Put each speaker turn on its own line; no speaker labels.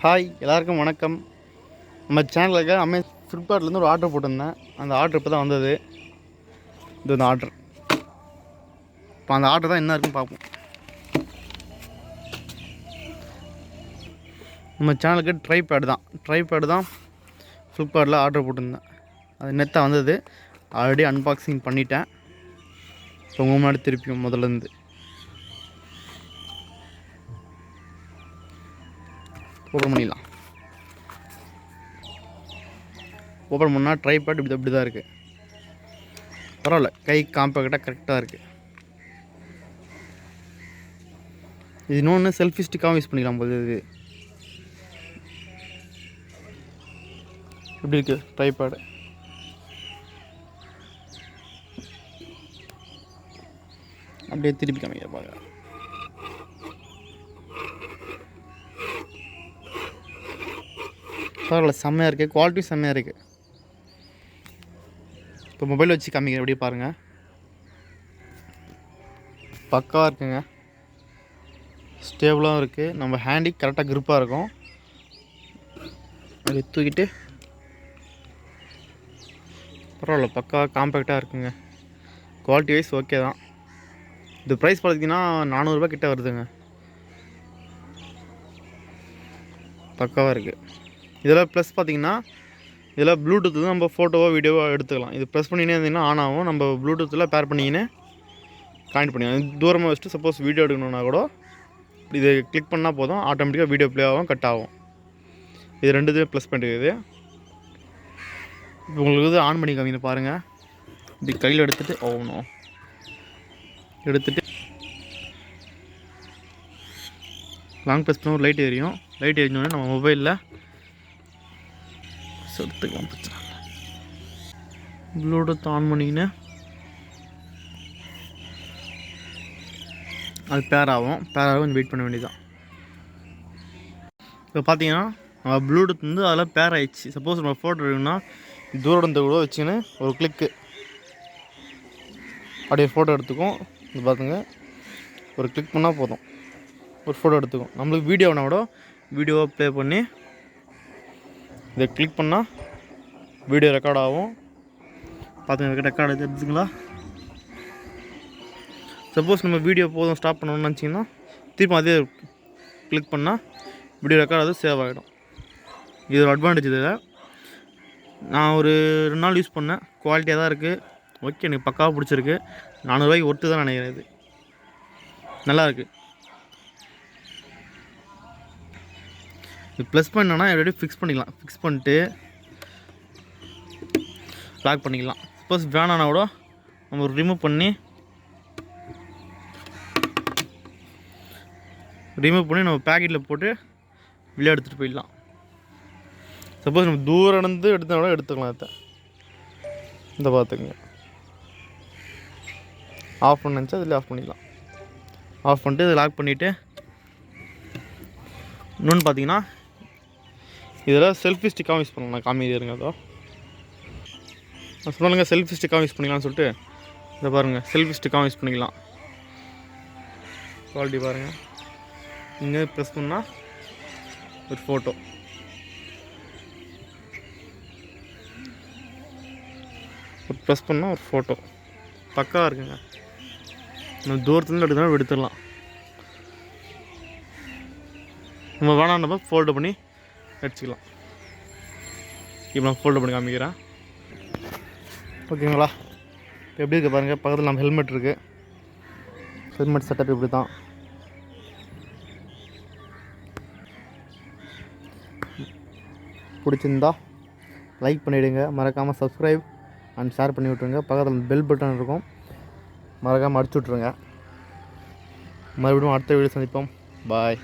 Hi எல்லாருக்கும் வணக்கம். நம்ம சேனலுக்கு ஃப்ளிப்கார்ட்லேருந்து ஒரு ஆர்டர் போட்டிருந்தேன். அந்த ஆர்டர் இப்போ தான் வந்தது. இது அந்த ஆர்டர். இப்போ அந்த ஆர்டர் தான் என்ன இருக்குன்னு பார்ப்போம். நம்ம சேனலுக்கு ட்ரைபேடு தான் ஃப்ளிப்கார்ட்டில் ஆர்டர் போட்டிருந்தேன். அது நெத்தாக வந்தது. ஆல்ரெடி அன்பாக்சிங் பண்ணிட்டேன். இப்போ உங்கள் முன்னாடி திருப்பியும் முதல்லேருந்து ஓப்பன் பண்ணிடலாம். ஓப்பன் பண்ணால் ட்ரைபேட் இப்படி தான் இருக்குது. பரவாயில்ல, கை காம்பேக்டாக கரெக்டாக இருக்குது. இது இன்னொன்று செல்ஃபி ஸ்டிக்காகவும் யூஸ் பண்ணிக்கலாம் போது. இது எப்படி இருக்குது ட்ரைபேடு? அப்படியே திருப்பி காமிக்க பார்க்க. பரவாயில்ல, செம்மையாக இருக்குது. குவாலிட்டி செம்மையாக இருக்குது. இப்போ மொபைல் வச்சு காமிக்கிறேன், எப்படியே பாருங்கள். பக்காவாக இருக்குங்க. ஸ்டேபிளாகவும் இருக்குது. நம்ம ஹேண்டி கரெக்டாக க்ரிப்பாக இருக்கும். அப்படி தூக்கிட்டு பரவாயில்ல, பக்காவாக காம்பேக்டாக இருக்குங்க. குவாலிட்டி வைஸ் ஓகே தான். இது ப்ரைஸ் பார்த்திங்கன்னா 400 ரூபா கிட்ட வருதுங்க. பக்காவாக இருக்குது. இதில் ப்ளஸ் பார்த்திங்கன்னா இதில் ப்ளூடூத் நம்ம ஃபோட்டோவோ வீடியோவோ எடுத்துக்கலாம். இது ப்ரெஸ் பண்ணினே இருந்தீங்கன்னா ஆன் ஆகும். நம்ம ப்ளூடூத்தில் பேர் பண்ணிக்கின்னு கனெக்ட் பண்ணிக்கலாம். தூரமாக வச்சுட்டு சப்போஸ் வீடியோ எடுக்கணுன்னா கூட இது கிளிக் பண்ணால் போதும், ஆட்டோமேட்டிக்காக வீடியோ ப்ளே ஆகும், கட் ஆகும். இது ரெண்டுத்தையும் ப்ளஸ் பண்ணிருக்குது. இப்போ உங்களுக்கு இது ஆன் பண்ணி காமிங்க பாருங்கள். இப்படி கையில் எடுத்துகிட்டு ஓகணும் எடுத்துகிட்டு லாங் ப்ரெஸ் பண்ண ஒரு லைட் எரியும். லைட் எரிஞ்சோடனே நம்ம மொபைலில் எடுத்துக்கலாம். பிரச்சனை ப்ளூடூத் ஆன் பண்ணிக்கின்னு அது பேர் ஆகும். கொஞ்சம் வெயிட் பண்ண வேண்டியதுதான். இப்போ பார்த்தீங்கன்னா நம்ம ப்ளூடூத் வந்து அதில் பேர் ஆயிடுச்சு. சப்போஸ் நம்ம ஃபோட்டோ எடுக்கணும்னா தூரம் கூட வச்சுக்கின்னு ஒரு கிளிக்கு அப்படியே ஃபோட்டோ எடுத்துக்கும். இது பார்த்துங்க, ஒரு கிளிக் பண்ணால் போதும், ஒரு ஃபோட்டோ எடுத்துக்கும். நம்மளுக்கு வீடியோனா கூட வீடியோவை ப்ளே பண்ணி இதை கிளிக் பண்ணால் வீடியோ ரெக்கார்ட் ஆகும். பார்த்துங்க, ரெக்கார்டு எடுத்துங்களா. சப்போஸ் நம்ம வீடியோ போதும் ஸ்டாப் பண்ணணும்னு நினச்சிங்கன்னா திரும்ப அதே கிளிக் பண்ணால் வீடியோ ரெக்கார்ட் அது சேவ் ஆகிடும். இது ஒரு அட்வான்டேஜ். இதில் நான் ஒரு 2 நாள் யூஸ் பண்ணேன். குவாலிட்டியாக தான் இருக்குது. ஓகே, எனக்கு பக்காவாக பிடிச்சிருக்கு. 400 ரூபாய்க்கு ஒர்த்து தான் நினைக்கிறேன். இது நல்லாயிருக்கு. இது ப்ளஸ் பண்ணோன்னா எப்படி ஃபிக்ஸ் பண்ணிக்கலாம். ஃபிக்ஸ் பண்ணிட்டு லாக் பண்ணிக்கலாம். சப்போஸ் வேணான்னா கூட நம்ம ரிமூவ் பண்ணி நம்ம பேக்கெட்டில் போட்டு வெளியே எடுத்துகிட்டு போயிடலாம். சப்போஸ் நம்ம தூரம் இருந்து எடுத்தால் கூட எடுத்துக்கலாம். இதை இந்த பார்த்துக்குங்க, ஆஃப் பண்ண நினச்சா அதில் ஆஃப் பண்ணிக்கலாம். ஆஃப் பண்ணிட்டு இதை லாக் பண்ணிவிட்டு இன்னொன்று பார்த்தீங்கன்னா இதில் செல்ஃபி ஸ்டிக்காகவும் யூஸ் பண்ணலாம். நான் காமிக்கிறேன் இருங்க. அதோ நான் சொல்லுங்க, செல்ஃபி ஸ்டிக்காகவும் யூஸ் பண்ணிக்கலாம்னு சொல்லிட்டு இதை பாருங்கள், செல்ஃபி ஸ்டிக்காகவும் யூஸ் பண்ணிக்கலாம். குவாலிட்டி பாருங்கள். இங்கே ப்ரெஸ் பண்ணால் ஒரு ஃபோட்டோ, ப்ரெஸ் பண்ணால் ஒரு ஃபோட்டோ பக்காவாக இருக்குங்க. நம்ம தூரத்துலேருந்து எடுத்தாலும் எடுத்துடலாம். நம்ம வேணாம் ஃபோல்டு பண்ணி அடிச்சுக்கலாம். இப்போ நான் ஃபோல்டு பண்ணி காமிக்கிறேன். ஓகேங்களா? எப்படி இருக்குது பாருங்கள். பக்கத்தில் நம்ம ஹெல்மெட் இருக்குது. ஹெல்மெட் செட்டப் இப்படி தான். பிடிச்சிருந்தா லைக் பண்ணிவிடுங்க. மறக்காமல் சப்ஸ்கிரைப் அண்ட் ஷேர் பண்ணி விட்ருங்க. பக்கத்தில் பெல் பட்டன் இருக்கும், மறக்காமல் அடிச்சு விட்ருங்க. மறுபடியும் அடுத்த வீடியோ சந்திப்போம். பாய்.